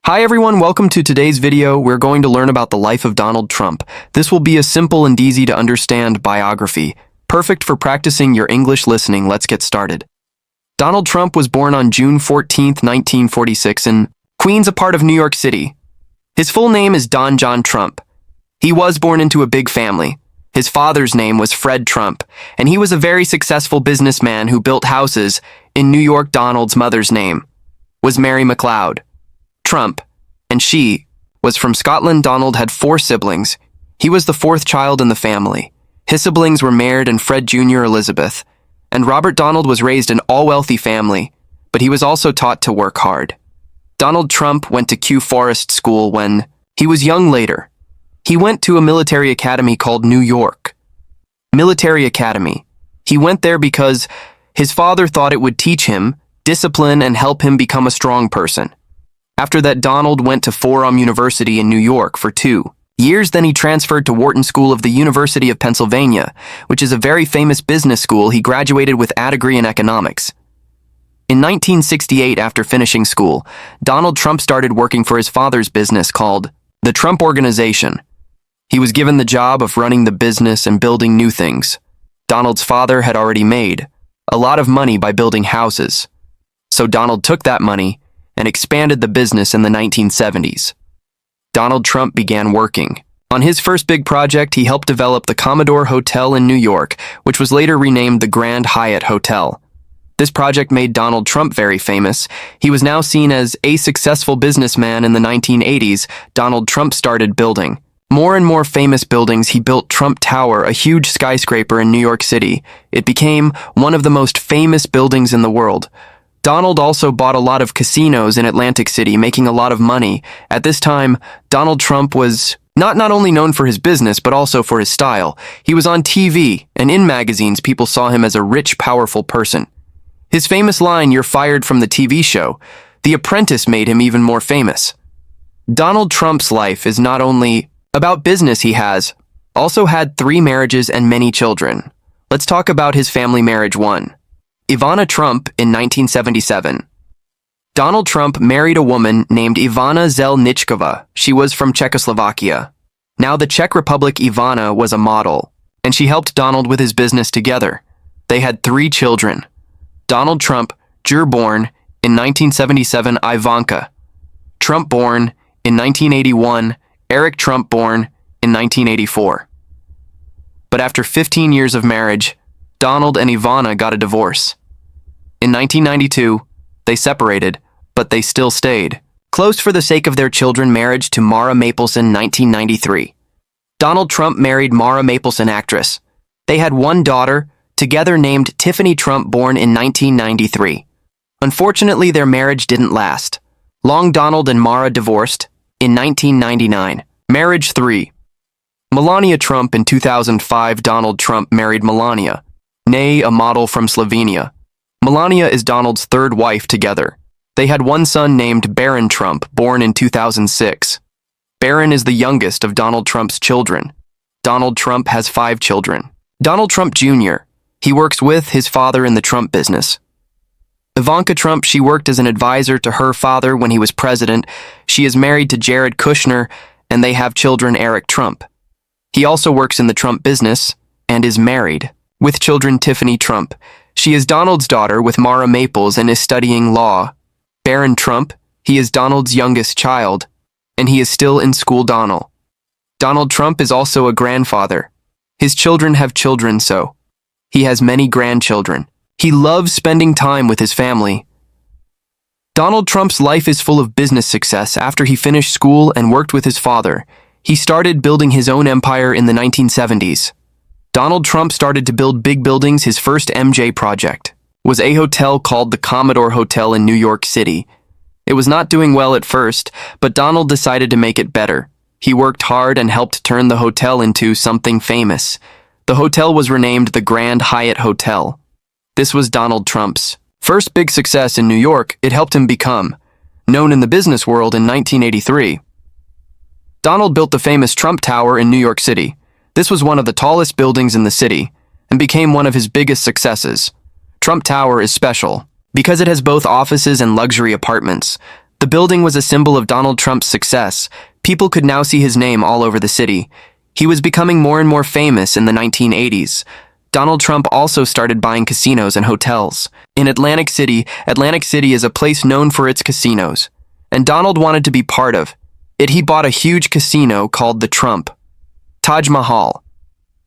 Hi everyone, welcome to today's video. We're going to learn about the life of Donald Trump. This will be a simple and easy to understand biography, perfect for practicing your English listening. Let's get started. Donald Trump was born on June 14, 1946 in Queens, a part of New York City. His full name is Don John Trump. He was born into a big family. His father's name was Fred Trump, and he was a very successful businessman who built houses in New York. Donald's mother's name was Mary MacLeod Trump, and she was from Scotland. Donald had 4 siblings. He was the 4th child in the family. His siblings were Mary and Fred Jr. Elizabeth, and Robert. Donald was raised in an all-wealthy family, but he was also taught to work hard. Donald Trump went to Kew Forest School when he was young. Later, he went to a military academy called New York Military Academy. He went there because his father thought it would teach him discipline and help him become a strong person. After that, Donald went to Fordham University in New York for 2 years. Then he transferred to Wharton School of the University of Pennsylvania, which is a very famous business school. He graduated with a degree in economics. In 1968, after finishing school, Donald Trump started working for his father's business called the Trump Organization. He was given the job of running the business and building new things. Donald's father had already made a lot of money by building houses, so Donald took that money and expanded the business in the 1970s. Donald Trump began working on his first big project. He helped develop the Commodore Hotel in New York, which was later renamed the Grand Hyatt Hotel. This project made Donald Trump very famous. He was now seen as a successful businessman. In the 1980s, Donald Trump started building more and more famous buildings. He built Trump Tower, a huge skyscraper in New York City. It became one of the most famous buildings in the world. Donald also bought a lot of casinos in Atlantic City, making a lot of money. At this time, Donald Trump was not only known for his business, but also for his style. He was on TV, and in magazines, people saw him as a rich, powerful person. His famous line, "You're fired," from the TV show The Apprentice, made him even more famous. Donald Trump's life is not only about business. He has also had 3 marriages and many children. Let's talk about his family marriage. 1. Ivana Trump in 1977. Donald Trump married a woman named Ivana Zelničková. She was from Czechoslovakia. Now the Czech Republic. Ivana was a model, and she helped Donald with his business together. They had 3 children. Donald Trump, Jr. born in 1977, Ivanka Trump born in 1981, Eric Trump born in 1984. But after 15 years of marriage, Donald and Ivana got a divorce. In 1992, they separated, but they still stayed close for the sake of their children. Marriage to Mara Mapleson, 1993. Donald Trump married Mara Mapleson, actress. They had 1 daughter, together named Tiffany Trump, born in 1993. Unfortunately, their marriage didn't last long. Donald and Mara divorced in 1999. Marriage 3. Melania Trump in 2005. Donald Trump married Melania, a model from Slovenia. Melania is Donald's 3rd wife together. They had 1 son named Barron Trump, born in 2006. Barron is the youngest of Donald Trump's children. Donald Trump has 5 children. Donald Trump Jr. He works with his father in the Trump business. Ivanka Trump, she worked as an advisor to her father when he was president. She is married to Jared Kushner, and they have children. Eric Trump. He also works in the Trump business and is married with children. Tiffany Trump. She is Donald's daughter with Mara Maples and is studying law. Barron Trump, he is Donald's youngest child, and he is still in school. Donald Trump is also a grandfather. His children have children, so he has many grandchildren. He loves spending time with his family. Donald Trump's life is full of business success. After he finished school and worked with his father, he started building his own empire in the 1970s. Donald Trump started to build big buildings. His first MJ project was a hotel called the Commodore Hotel in New York City. It was not doing well at first, but Donald decided to make it better. He worked hard and helped turn the hotel into something famous. The hotel was renamed the Grand Hyatt Hotel. This was Donald Trump's first big success in New York. It helped him become known in the business world. In 1983, Donald built the famous Trump Tower in New York City. This was one of the tallest buildings in the city and became one of his biggest successes. Trump Tower is special because it has both offices and luxury apartments. The building was a symbol of Donald Trump's success. People could now see his name all over the city. He was becoming more and more famous in the 1980s. Donald Trump also started buying casinos and hotels. In Atlantic City is a place known for its casinos, and Donald wanted to be part of it. He bought a huge casino called the Trump Taj Mahal.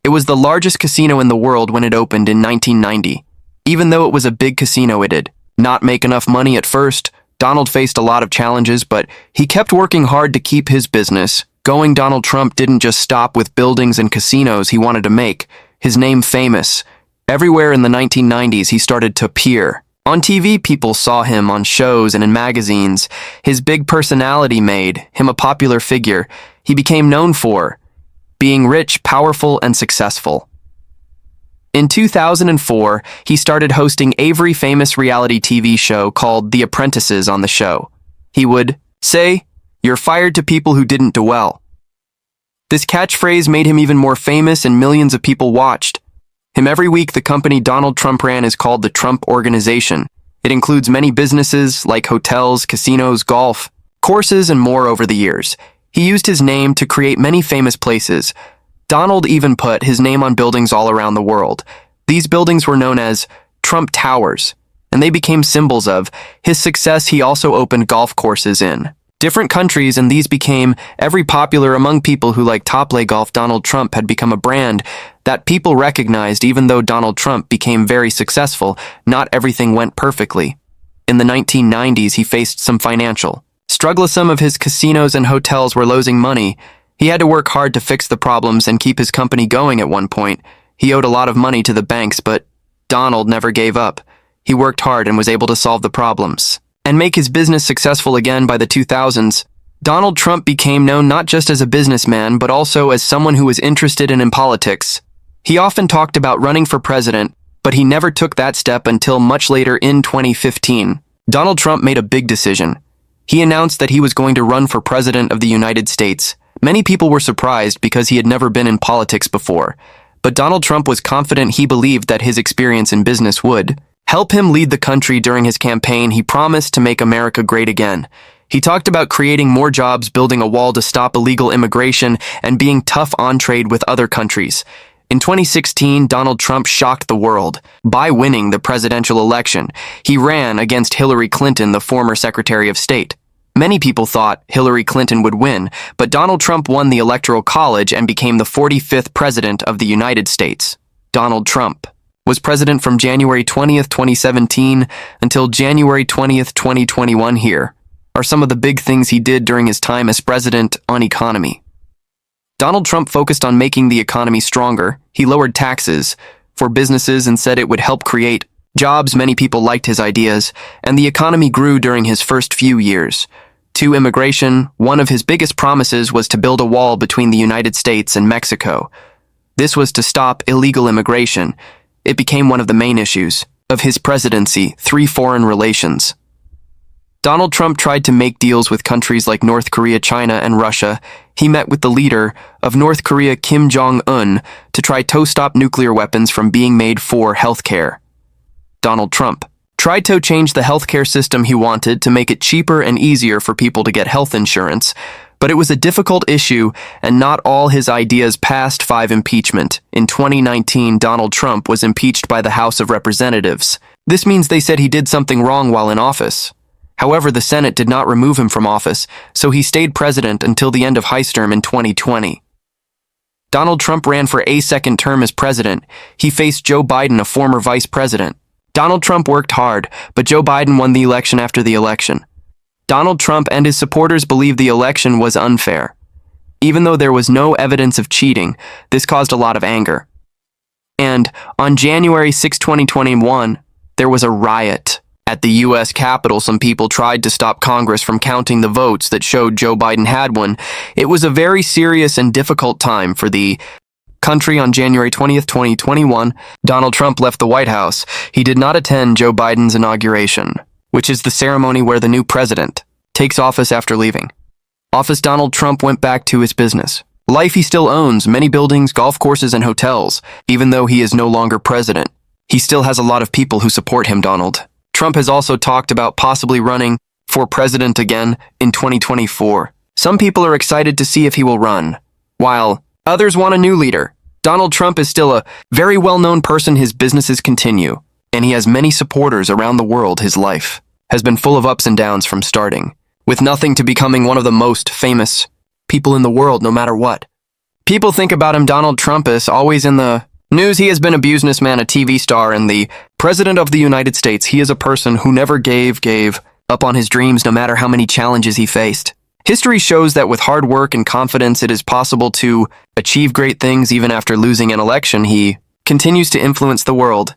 It was the largest casino in the world when it opened in 1990. Even though it was a big casino, it did not make enough money at first. Donald faced a lot of challenges, but he kept working hard to keep his business going. Donald Trump didn't just stop with buildings and casinos. He wanted to make his name famous. Everywhere in the 1990s, he started to appear on TV. People saw him on shows and in magazines. His big personality made him a popular figure. He became known for being rich, powerful, and successful. In 2004, he started hosting a very famous reality TV show called The Apprentices. On the show, he would say, "You're fired," to people who didn't do well. This catchphrase made him even more famous, and millions of people watched him every week. The company Donald Trump ran is called the Trump Organization. It includes many businesses like hotels, casinos, golf courses, and more. Over the years, he used his name to create many famous places. Donald even put his name on buildings all around the world. These buildings were known as Trump Towers, and they became symbols of his success. He also opened golf courses in different countries, and these became very popular among people who like to play golf. Donald Trump had become a brand that people recognized. Even though Donald Trump became very successful, not everything went perfectly. In the 1990s, he faced some financial struggles. Some of his casinos and hotels were losing money. He had to work hard to fix the problems and keep his company going. At one point, he owed a lot of money to the banks, but Donald never gave up. He worked hard and was able to solve the problems and make his business successful again. By the 2000s, Donald Trump became known not just as a businessman, but also as someone who was interested in politics. He often talked about running for president, but he never took that step until much later. In 2015, Donald Trump made a big decision. He announced that he was going to run for president of the United States. Many people were surprised because he had never been in politics before, but Donald Trump was confident. He believed that his experience in business would help him lead the country. During his campaign, he promised to make America great again. He talked about creating more jobs, building a wall to stop illegal immigration, and being tough on trade with other countries. In 2016, Donald Trump shocked the world by winning the presidential election. He ran against Hillary Clinton, the former Secretary of State. Many people thought Hillary Clinton would win, but Donald Trump won the Electoral College and became the 45th President of the United States. Donald Trump was president from January 20th, 2017 until January 20th, 2021. Here are some of the big things he did during his time as president. On economy, Donald Trump focused on making the economy stronger. He lowered taxes for businesses and said it would help create jobs. Many people liked his ideas, and the economy grew during his first few years. To immigration, one of his biggest promises was to build a wall between the United States and Mexico. This was to stop illegal immigration. It became one of the main issues of his presidency. 3. Foreign relations. Donald Trump tried to make deals with countries like North Korea, China, and Russia. He met with the leader of North Korea, Kim Jong-un, to try to stop nuclear weapons from being made. For healthcare, Donald Trump tried to change the healthcare system. He wanted to make it cheaper and easier for people to get health insurance, but it was a difficult issue, and not all his ideas passed. 5. Impeachment. In 2019, Donald Trump was impeached by the House of Representatives. This means they said he did something wrong while in office. However, the Senate did not remove him from office, so he stayed president until the end of his term in 2020. Donald Trump ran for a second term as president. He faced Joe Biden, a former vice president. Donald Trump worked hard, but Joe Biden won the election. After the election, Donald Trump and his supporters believed the election was unfair. Even though there was no evidence of cheating, this caused a lot of anger. And on January 6, 2021, there was a riot at the U.S. Capitol. Some people tried to stop Congress from counting the votes that showed Joe Biden had won. It was a very serious and difficult time for the country. On January 20th, 2021, Donald Trump left the White House. He did not attend Joe Biden's inauguration, which is the ceremony where the new president takes office after leaving office. Donald Trump went back to his business life. He still owns many buildings, golf courses, and hotels. Even though he is no longer president, he still has a lot of people who support him. Donald Trump has also talked about possibly running for for president again in 2024. Some people are excited to see if he will run, while others want a new leader. Donald Trump is still a very well-known person. His businesses continue, and he has many supporters around the world. His life has been full of ups and downs, from starting with nothing to becoming one of the most famous people in the world, no matter what people think about him. Donald Trump is always in the news. He has been a businessman, a TV star, and the President of the United States. He is a person who never gave up on his dreams, no matter how many challenges he faced. History shows that with hard work and confidence, it is possible to achieve great things. Even after losing an election, he continues to influence the world.